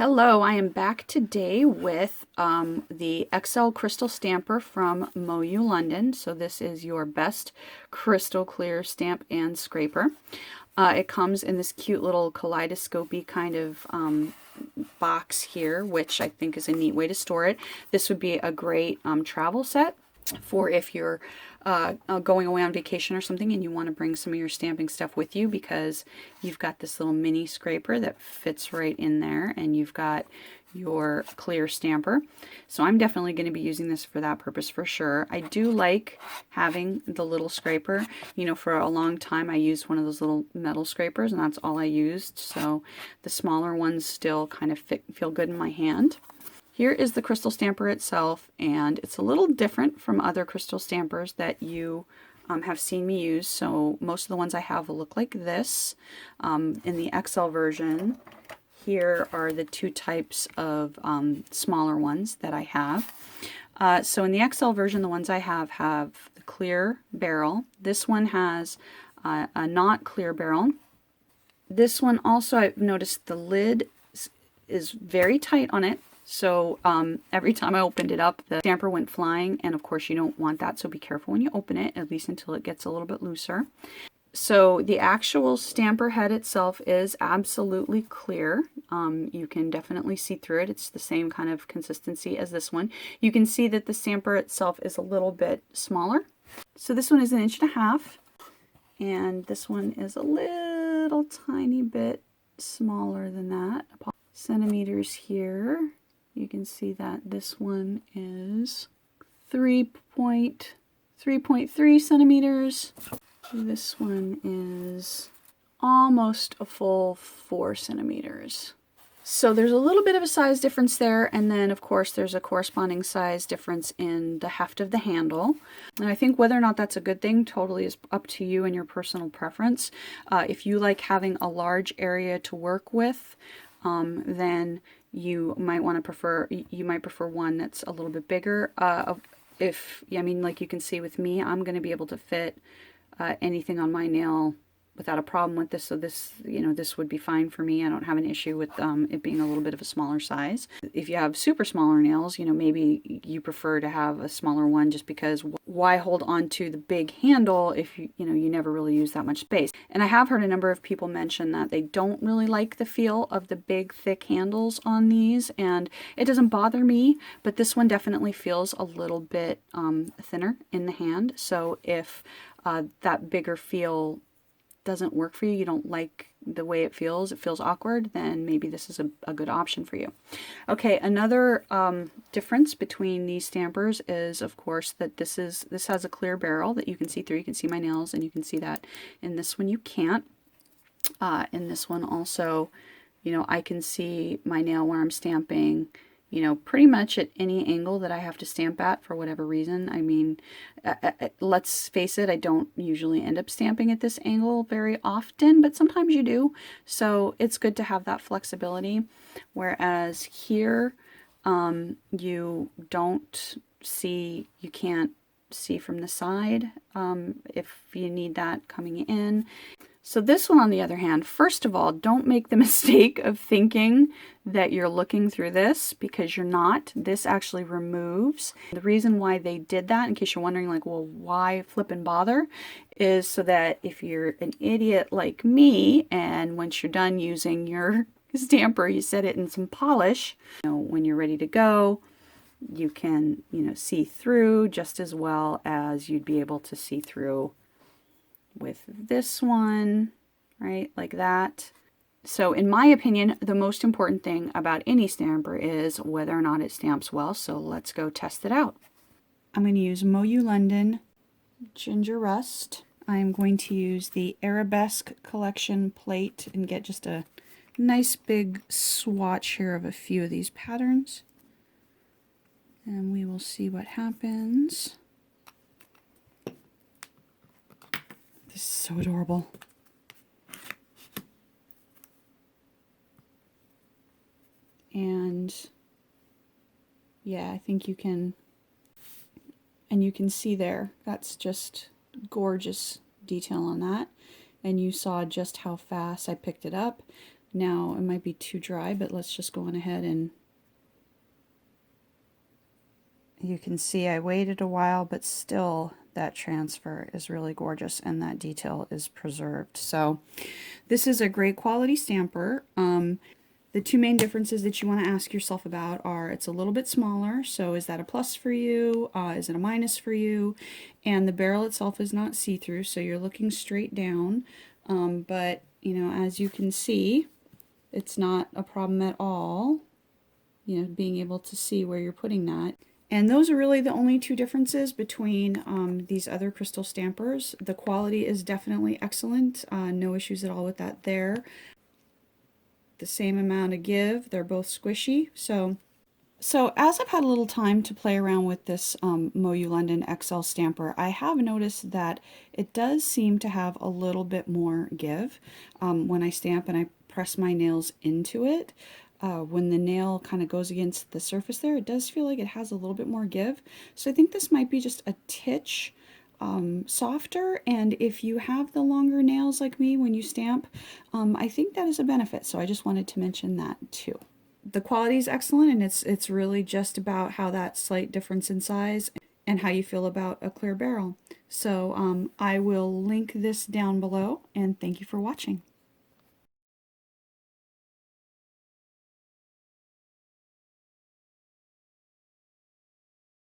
Hello, I am back today with the XL crystal stamper from MoYou London. So this is your best crystal clear stamp and scraper. It comes in this cute little kaleidoscopy kind of box here, which I think is a neat way to store it. This would be a great travel set for if you're going away on vacation or something and you want to bring some of your stamping stuff with you, because you've got this little mini scraper that fits right in there and you've got your clear stamper. So I'm definitely going to be using this for that purpose for sure. I do like having the little scraper. You know, for a long time I used one of those little metal scrapers and that's all I used. So the smaller ones still kind of feel good in my hand. Here is the crystal stamper itself, and it's a little different from other crystal stampers that you have seen me use. So most of the ones I have will look like this. In the XL version, here are the two types of smaller ones that I have. So in the XL version, the ones I have the clear barrel. This one has a not clear barrel. This one also, I've noticed the lid is very tight on it. So every time I opened it up, the stamper went flying, and of course you don't want that, so be careful when you open it, at least until it gets a little bit looser. So the actual stamper head itself is absolutely clear. You can definitely see through it. It's the same kind of consistency as this one. You can see that the stamper itself is a little bit smaller. So this one is 1.5 inches, and this one is a little tiny bit smaller than that. Centimeters here. You can see that this one is 3.3 centimeters. This one is almost a full 4 centimeters. So there's a little bit of a size difference there, and then of course there's a corresponding size difference in the heft of the handle. And I think whether or not that's a good thing totally is up to you and your personal preference. If you like having a large area to work with, then you might prefer one that's a little bit bigger. I mean, like you can see with me, I'm going to be able to fit anything on my nail without a problem with this. So this, this would be fine for me. I don't have an issue with it being a little bit of a smaller size. If you have super smaller nails, maybe you prefer to have a smaller one, just because why hold on to the big handle if you never really use that much space. And I have heard a number of people mention that they don't really like the feel of the big thick handles on these, and it doesn't bother me, but this one definitely feels a little bit thinner in the hand. So if that bigger feel doesn't work for you, you don't like the way it feels awkward, then maybe this is a good option for you. Okay, another difference between these stampers is, of course, that this has a clear barrel that you can see through. You can see my nails, and you can see that in this one you can't. In this one also, I can see my nail where I'm stamping, pretty much at any angle that I have to stamp at for whatever reason. I mean, let's face it, I don't usually end up stamping at this angle very often, but sometimes you do. So it's good to have that flexibility. Whereas here, you can't see from the side if you need that coming in. So this one, on the other hand, first of all, don't make the mistake of thinking that you're looking through this, because you're not. This actually removes. The reason why they did that, in case you're wondering, like, well, why flip and bother, is so that if you're an idiot like me, and once you're done using your stamper, you set it in some polish, when you're ready to go, you can, see through just as well as you'd be able to see through with this one, right, like that. So in my opinion, the most important thing about any stamper is whether or not it stamps well. So let's go test it out. I'm going to use MoYou London Ginger Rust. I'm going to use the Arabesque Collection plate and get just a nice big swatch here of a few of these patterns. And we will see what happens. This is so adorable. And yeah, I think you can see there, that's just gorgeous detail on that. And you saw just how fast I picked it up. Now, it might be too dry, but let's just go on ahead and you can see I waited a while, but still that transfer is really gorgeous and that detail is preserved. So this is a great quality stamper. The two main differences that you want to ask yourself about are it's a little bit smaller, so is that a plus for you? Is it a minus for you? And the barrel itself is not see-through, so you're looking straight down. But, you know, as you can see, it's not a problem at all, you know, being able to see where you're putting that. And those are really the only two differences between these other crystal stampers. The quality is definitely excellent, no issues at all with that there. The same amount of give, they're both squishy. So as I've had a little time to play around with this MoYou London XL stamper, I have noticed that it does seem to have a little bit more give when I stamp and I press my nails into it. When the nail kind of goes against the surface there, it does feel like it has a little bit more give. So I think this might be just a titch softer, and if you have the longer nails like me when you stamp, I think that is a benefit, so I just wanted to mention that too. The quality is excellent, and it's really just about how that slight difference in size and how you feel about a clear barrel. So I will link this down below, and thank you for watching.